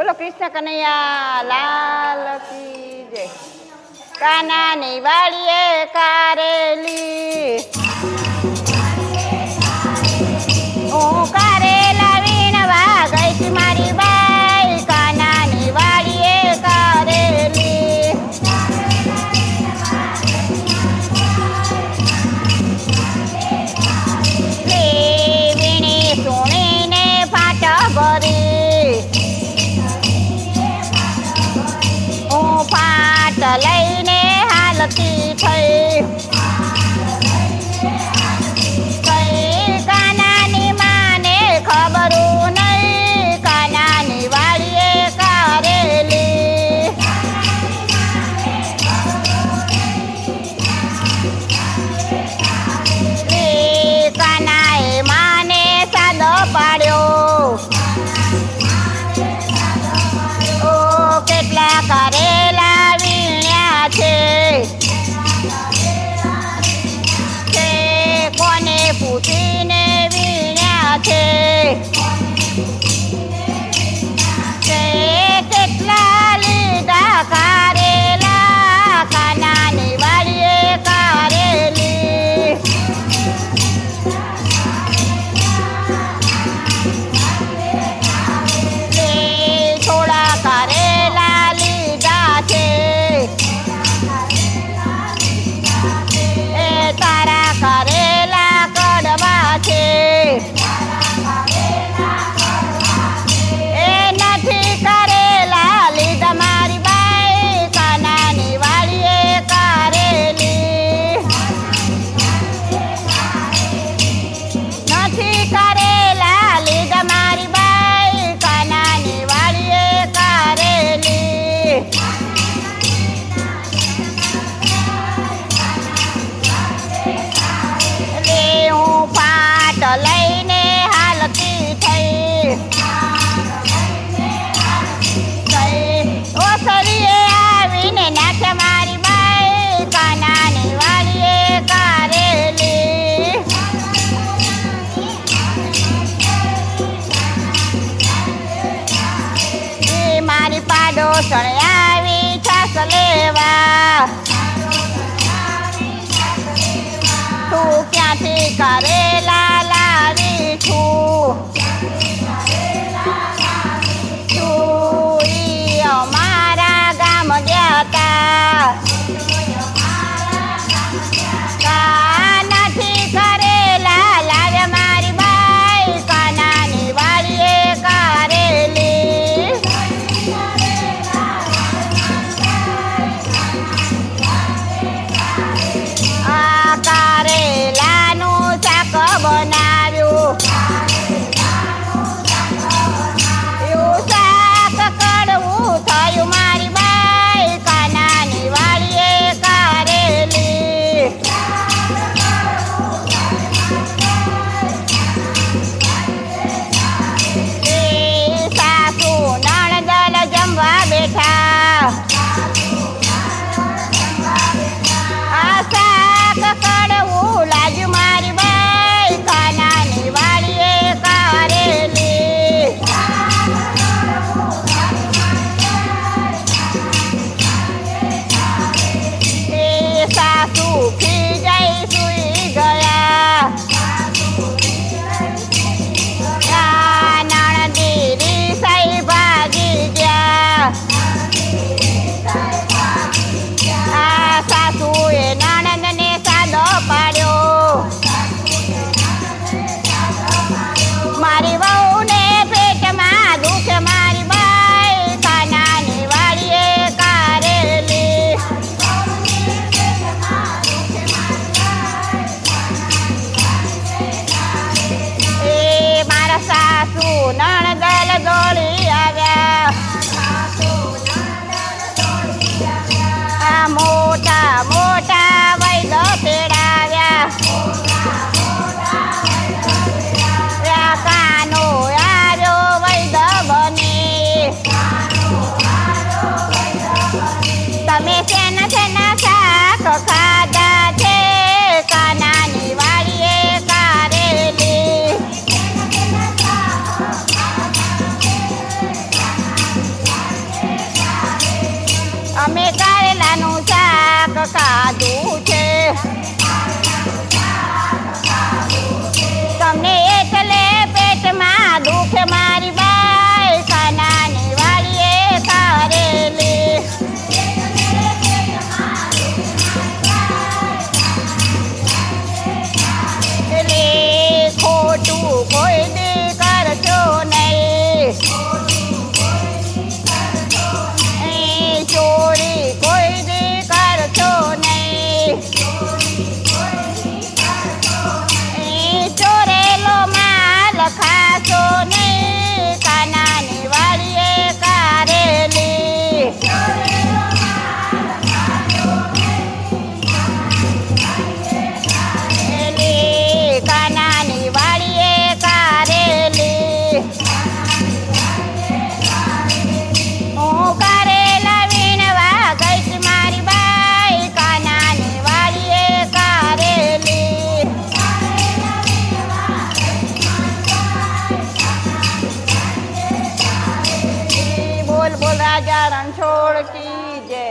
બોલો કૃષ્ણ કનૈયા લાલ કી જય. કાનાની વાડીએ કારેલી હું કારેલા વીણવા ગઈ છી મારી બાઈ. કાનાની વાડીએ કારેલી વીણી સુણીને ફાટ ભરી હું ફાટ લઈને હાલતી થઈ. કઈ કાનાની માને ખબરું નહીં કાનાની વાડીએ કારેલી. કાનાએ માને સાદો પાડ્યો. ઓ કેટલા કારેલા વીણ્યા છે કોને પૂછીને વીણ્યા છે. કેટલા લીધા કારેલા કાનાની વાડીએ કારેલી. થોડા કારેલા લીધા છે એ તારા કારેલા કડવા છે. એ નથી કારેલા લીધા મારી બાઈ કાનાની વાડીએ કારેલી. નથી કારેલા લીધા મારી બાઈ કાનાની વાડીએ કારેલી. હું ફાટ લઈને હાલતી થઈ. ઓસરીએ આવીને નાખ્યા મારી બાઈ કાનાની વાડીએ કારેલી. મારી પાડોશણ આવી છાસ લેવા. તું ક્યાંથી કારેલા લાવી છું. તું ઈ અમારા ગામ ગયા તા. કાનાથી કારેલા લાવ્યા મારી બાઈ કાનાની વાડીએ કારેલી. આ કારેલાનું શાક બનાવ્યું. એવું શાક કડવું થયું મારી બાઈ કાનાની વાડીએ કારેલી. એ સાસુ નણદલ જમવા બેઠા. આ શાક કડવું લાગ્યું મારી બાઈ કાનાની વાડીએ કારેલી. એ સાસુ ખીજાઈ સુઈ ગયા. આ નણદી રીસાઈ ભાગી ગયા. આ સાસુએ નણંદને સાદો પાડ્યો. મારી વહુને પેટમાં દુખે મારી બાઈ કાનાની વાડીએ કારેલી. એ મારા સાસુ નણદલ દોડી આવ્યા. આ મોટા મોટા વૈદ તેડાવ્યા. કાનો આવ્યો વૈદ બની. તમે શેના શેના શાક ખાધા છે કાનાની વાડીએ કારેલી. અમે કારેલાનું શાક ખાધું છે તમને એટલે પેટમાં દુખે મારી બાઈ કાનાની વાડીએ કારેલી એટલે ખોટું કોઈ દી કરશો નહીં ચોરી કોઈ દી કરશો નહીં ચોરેલો માલ ખાશો નહીં કાનાની વાડીએ કારેલી કાનાની વાડીએ કારેલી હું કારેલા વીણવા ગઈશ મારી બાઈ કાનાની વાડીએ કારેલી બોલ બોલ રાજા રણછોડ કી જય